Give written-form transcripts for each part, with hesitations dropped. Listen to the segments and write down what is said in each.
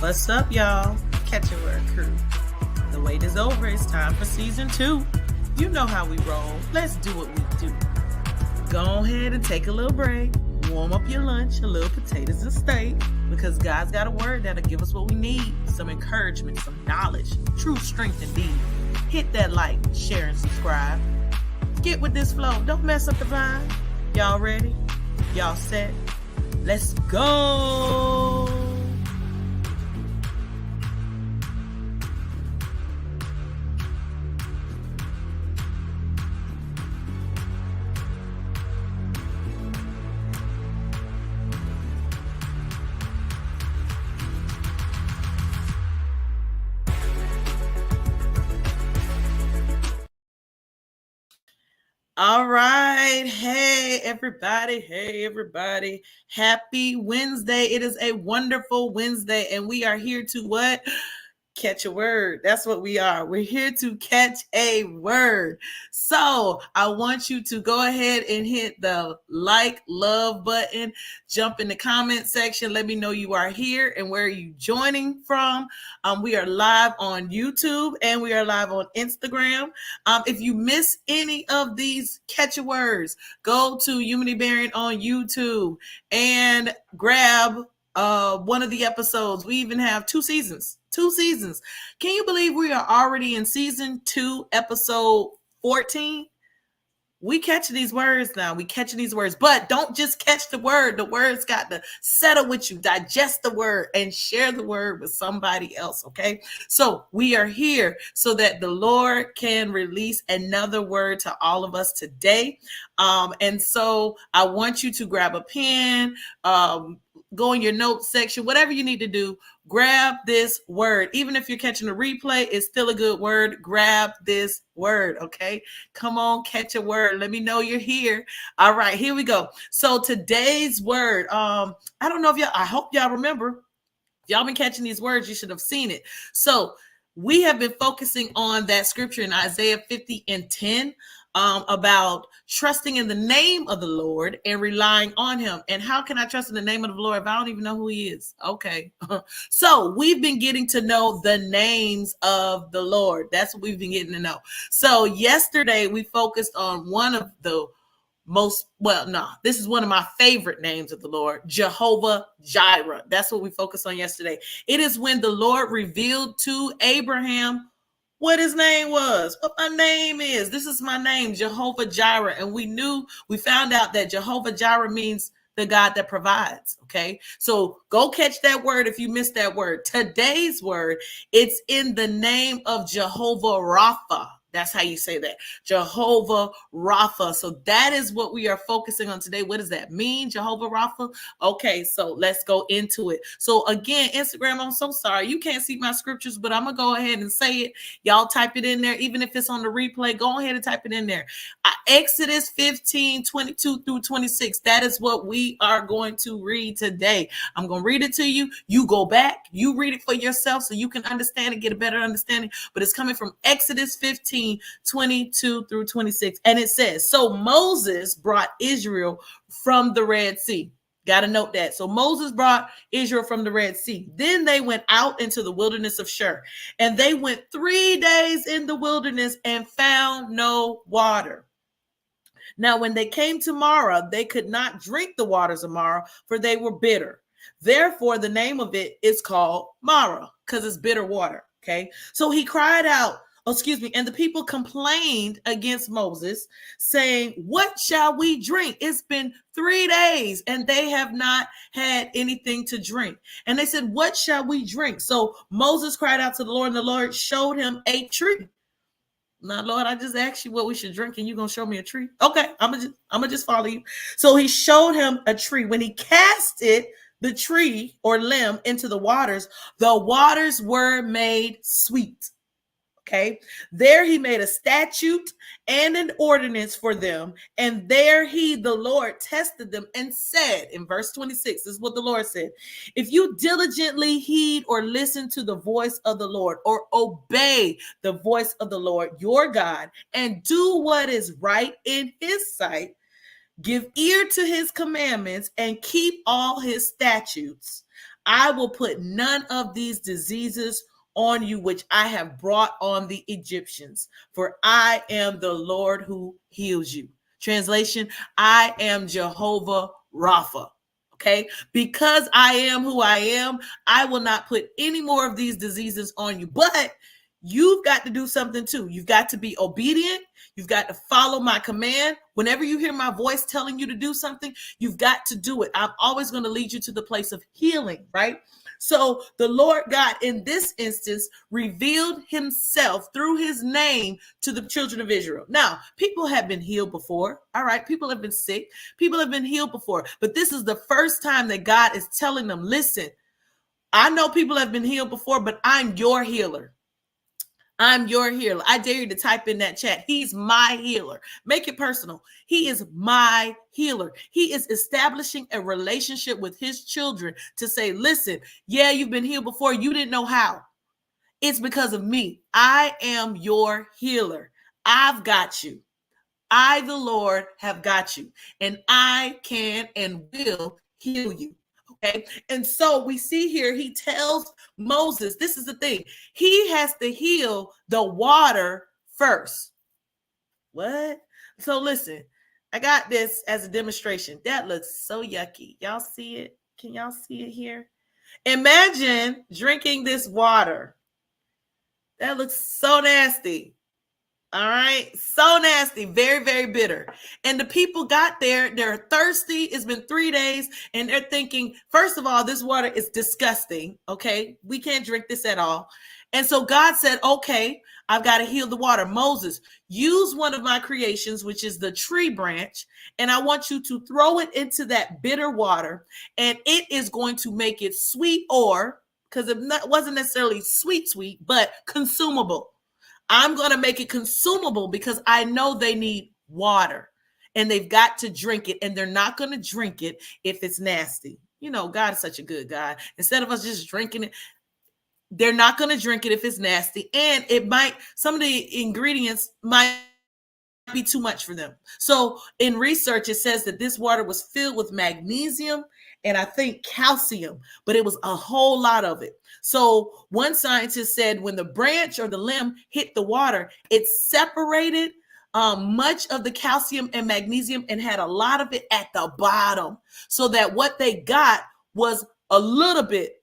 What's up, y'all? Catchaword crew. The wait is over. It's time for season 2. You know how we roll. Let's do what we do. Go ahead and take a little break. Warm up your lunch, a little potatoes and steak, because God's got a word that'll give us what we need. Some encouragement, some knowledge, true strength indeed. Hit that like, share, and subscribe. Get with this flow. Don't mess up the vibe. Y'all ready? Y'all set? Let's go! All right. Hey, everybody. Happy Wednesday. It is a wonderful Wednesday, and we are here to what? Catch a word. That's what we are. We're here to catch a word. So I want you to go ahead and hit the like, love button, jump in the comment section. Let me know you are here and where are you joining from. We are live on YouTube and we are live on Instagram. If you miss any of these catch a words, go to Unity Bearing on YouTube and grab one of the episodes. We even have 2 seasons. Can you believe we are already in season 2, episode 14? We catching these words now. But don't just catch the word. The word's got to settle with you. Digest the word and share the word with somebody else, okay? So we are here so that the Lord can release another word to all of us today. And so I want you to grab a pen, go in your notes section, whatever you need to do. Grab this word. Even if you're catching a replay, it's still a good word. Grab this word, okay? Come on, catch a word. Let me know you're here. All right, here we go. So today's word, I don't know if I hope y'all remember. If y'all been catching these words, you should have seen it. So we have been focusing on that scripture in Isaiah 50:10. About trusting in the name of the Lord and relying on him. And how can I trust in the name of the Lord if I don't even know who he is? Okay. So we've been getting to know the names of the Lord. That's what we've been getting to know. So yesterday we focused on one of the this is one of my favorite names of the Lord, Jehovah Jireh. That's what we focused on yesterday. It is when the Lord revealed to Abraham what his name was, what my name is. This is my name, Jehovah Jireh. And we found out that Jehovah Jireh means the God that provides. Okay. So go catch that word if you missed that word. Today's word, it's in the name of Jehovah Rapha. That's how you say that. Jehovah Rapha. So that is what we are focusing on today. What does that mean, Jehovah Rapha? Okay, so let's go into it. So again, Instagram, I'm so sorry. You can't see my scriptures, but I'm going to go ahead and say it. Y'all type it in there. Even if it's on the replay, go ahead and type it in there. Exodus 15:22-26. That is what we are going to read today. I'm going to read it to you. You go back. You read it for yourself so you can understand and get a better understanding. But it's coming from Exodus 15:22-26. And it says, so Moses brought Israel from the Red Sea. Got to note that. So Moses brought Israel from the Red Sea. Then they went out into the wilderness of Shur. And they went 3 days in the wilderness and found no water. Now, when they came to Marah, they could not drink the waters of Marah, for they were bitter. Therefore, the name of it is called Marah, because it's bitter water. Okay. So he cried out, and the people complained against Moses, saying, what shall we drink? It's been 3 days and they have not had anything to drink. And they said, what shall we drink? So Moses cried out to the Lord, and the Lord showed him a tree. Now, Lord, I just asked you what we should drink, and you're going to show me a tree? Okay, I'm gonna just follow you. So he showed him a tree. When he cast the tree or limb into the waters were made sweet. Okay, there he made a statute and an ordinance for them. And there the Lord, tested them and said, in verse 26, this is what the Lord said. If you diligently heed or listen to the voice of the Lord, or obey the voice of the Lord, your God, and do what is right in his sight, give ear to his commandments and keep all his statutes, I will put none of these diseases on you, which I have brought on the Egyptians, for I am the Lord who heals you. Translation, I am Jehovah Rapha. Okay, because I am who I am, I will not put any more of these diseases on you. But you've got to do something too. You've got to be obedient. You've got to follow my command. Whenever you hear my voice telling you to do something, you've got to do it. I'm always going to lead you to the place of healing, right? So the Lord God in this instance revealed himself through his name to the children of Israel. Now, people have been healed before. All right. People have been sick. People have been healed before. But this is the first time that God is telling them, listen, I know people have been healed before, but I'm your healer. I'm your healer. I dare you to type in that chat. He's my healer. Make it personal. He is my healer. He is establishing a relationship with his children to say, listen, yeah, you've been healed before. You didn't know how. It's because of me. I am your healer. I've got you. I, the Lord, have got you. And I can and will heal you. Okay. And so we see here, he tells Moses, this is the thing. He has to heal the water first. What? So listen, I got this as a demonstration. That looks so yucky. Y'all see it? Can y'all see it here? Imagine drinking this water. That looks so nasty. All right. So nasty. Very, very bitter. And the people got there. They're thirsty. It's been 3 days. And they're thinking, first of all, this water is disgusting. Okay. We can't drink this at all. And so God said, okay, I've got to heal the water. Moses, use one of my creations, which is the tree branch. And I want you to throw it into that bitter water. And it is going to make it sweet, or because it wasn't necessarily sweet, but consumable. I'm going to make it consumable because I know they need water and they've got to drink it, and they're not going to drink it if it's nasty. You know, God is such a good God. Instead of us just drinking it, they're not going to drink it if it's nasty. And it might, some of the ingredients might be too much for them. So in research, it says that this water was filled with magnesium and I think calcium, but it was a whole lot of it. So one scientist said when the branch or the limb hit the water, it separated much of the calcium and magnesium and had a lot of it at the bottom, so that what they got was a little bit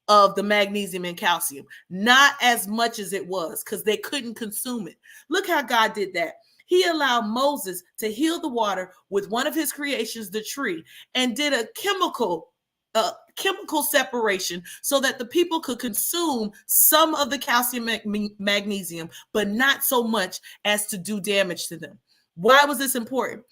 of the magnesium and calcium, not as much as it was, because they couldn't consume it. Look how God did that. He allowed Moses to heal the water with one of his creations, the tree, and did a chemical separation so that the people could consume some of the calcium magnesium, but not so much as to do damage to them. Why was this important?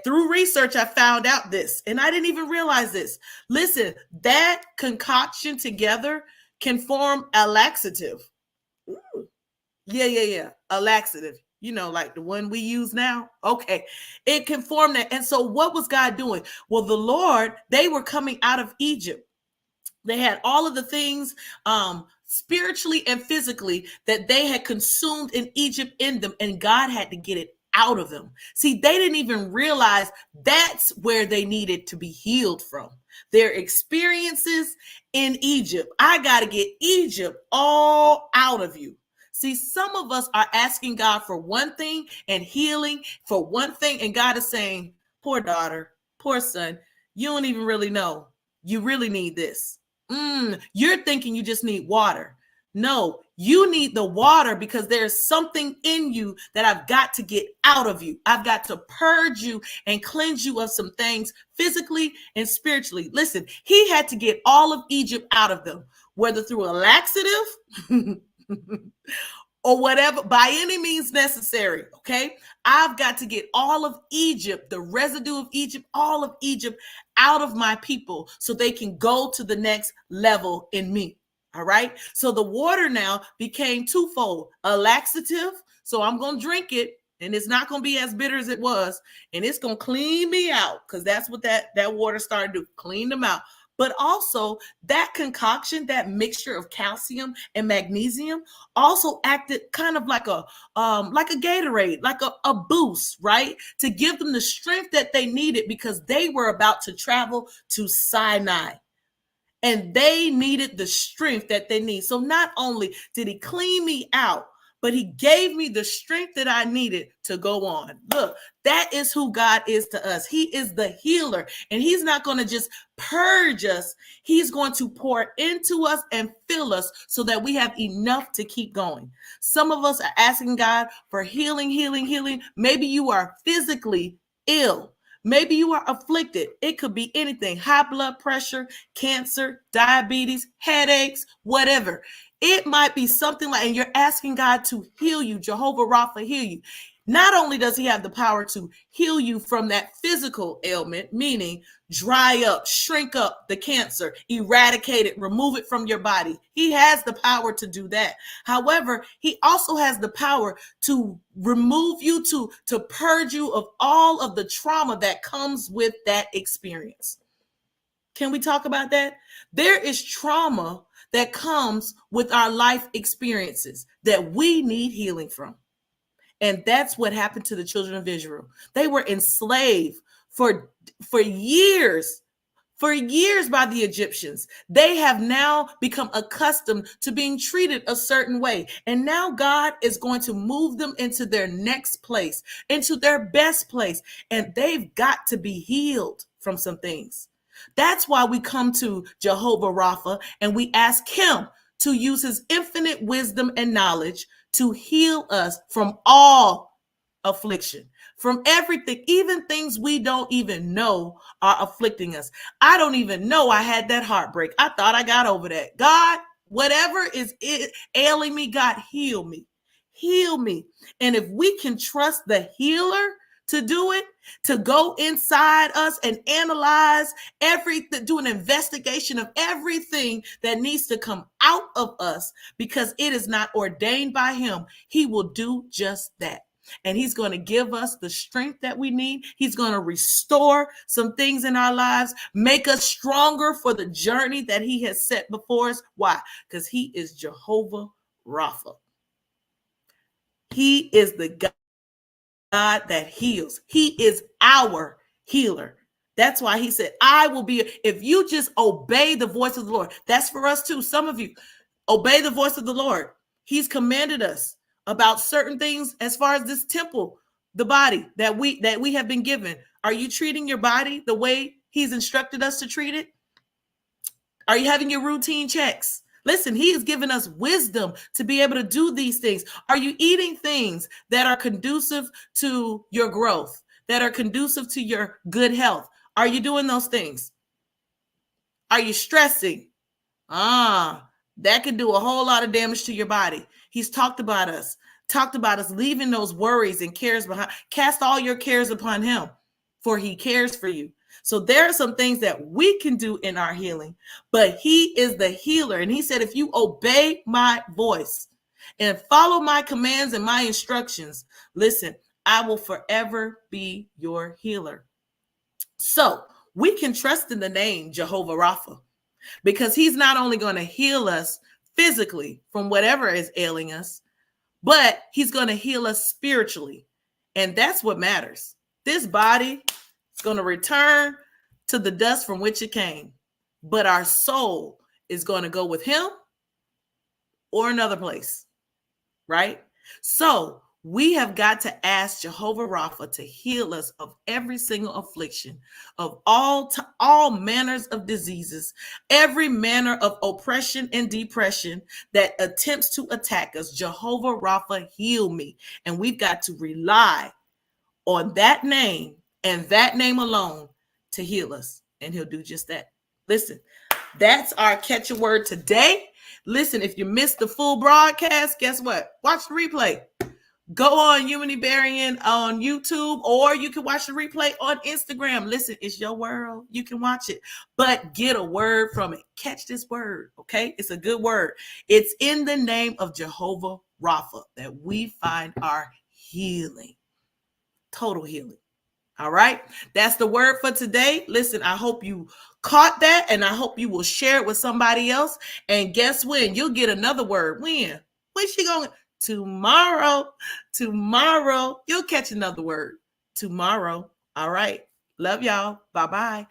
Through research, I found out this, and I didn't even realize this. Listen, that concoction together can form a laxative. Ooh. Yeah. A laxative. You know, like the one we use now. Okay. It can form that. And so what was God doing? Well, the Lord, they were coming out of Egypt. They had all of the things spiritually and physically that they had consumed in Egypt in them, and God had to get it out of them. See, they didn't even realize that's where they needed to be healed from. Their experiences in Egypt. I got to get Egypt all out of you. See, some of us are asking God for one thing and healing for one thing, and God is saying, poor daughter, poor son, you don't even really know. You really need this. You're thinking you just need water. No, you need the water because there's something in you that I've got to get out of you. I've got to purge you and cleanse you of some things physically and spiritually. Listen, he had to get all of Egypt out of them, whether through a laxative or whatever, by any means necessary. Okay. I've got to get all of Egypt, the residue of Egypt, all of Egypt out of my people so they can go to the next level in me. All right. So the water now became twofold: a laxative. So I'm going to drink it and it's not going to be as bitter as it was. And it's going to clean me out, because that's what that water started to do, clean them out. But also that concoction, that mixture of calcium and magnesium, also acted kind of like a Gatorade, like a boost, right? To give them the strength that they needed, because they were about to travel to Sinai. And they needed the strength that they need. So not only did he clean me out, but he gave me the strength that I needed to go on. Look, that is who God is to us. He is the healer, and he's not going to just purge us. He's going to pour into us and fill us so that we have enough to keep going. Some of us are asking God for healing, healing, healing. Maybe you are physically ill. Maybe you are afflicted. It could be anything: high blood pressure, cancer, diabetes, headaches, whatever. It might be something like, and you're asking God to heal you, Jehovah Rapha, heal you. Not only does he have the power to heal you from that physical ailment, meaning dry up, shrink up the cancer, eradicate it, remove it from your body. He has the power to do that. However, he also has the power to remove you, to purge you of all of the trauma that comes with that experience. Can we talk about that? There is trauma that comes with our life experiences that we need healing from. And that's what happened to the children of Israel. They were enslaved for years by the Egyptians. They have now become accustomed to being treated a certain way. And now God is going to move them into their next place, into their best place. And they've got to be healed from some things. That's why we come to Jehovah Rapha and we ask him to use his infinite wisdom and knowledge to heal us from all affliction, from everything, even things we don't even know are afflicting us. I don't even know I had that heartbreak. I thought I got over that. God, whatever is ailing me, God, heal me. Heal me. And if we can trust the healer to do it, to go inside us and analyze everything, do an investigation of everything that needs to come out of us because it is not ordained by him, he will do just that. And he's going to give us the strength that we need. He's going to restore some things in our lives, make us stronger for the journey that he has set before us. Why? Because he is Jehovah Rapha. He is the God that heals. He is our healer. That's why he said, I will be, if you just obey the voice of the Lord. That's for us too. Some of you obey the voice of the Lord. He's commanded us about certain things as far as this temple, the body that we have been given. Are you treating your body the way he's instructed us to treat it? Are you having your routine checks? Listen, he has given us wisdom to be able to do these things. Are you eating things that are conducive to your growth, that are conducive to your good health? Are you doing those things? Are you stressing? That could do a whole lot of damage to your body. He's talked about us leaving those worries and cares behind. Cast all your cares upon him, for he cares for you. So there are some things that we can do in our healing, but he is the healer. And he said, if you obey my voice and follow my commands and my instructions, listen, I will forever be your healer. So we can trust in the name Jehovah Rapha, because he's not only going to heal us physically from whatever is ailing us, but he's going to heal us spiritually. And that's what matters. This body is going to return to the dust from which it came, but our soul is going to go with him or another place, right? So we have got to ask Jehovah Rapha to heal us of every single affliction, of all manners of diseases, every manner of oppression and depression that attempts to attack us. Jehovah Rapha, heal me. And we've got to rely on that name and that name alone to heal us. And he'll do just that. Listen, that's our Catchaword today. Listen, if you missed the full broadcast, guess what? Watch the replay. Go on Humanitarian on YouTube, or you can watch the replay on Instagram. Listen, it's your world. You can watch it, but get a word from it. Catch this word, okay? It's a good word. It's in the name of Jehovah Rapha that we find our healing, total healing. All right, that's the word for today. Listen, I hope you caught that, and I hope you will share it with somebody else. And guess when? You'll get another word. When? When's she going? Tomorrow. You'll catch another word tomorrow. All right. Love y'all. Bye-bye.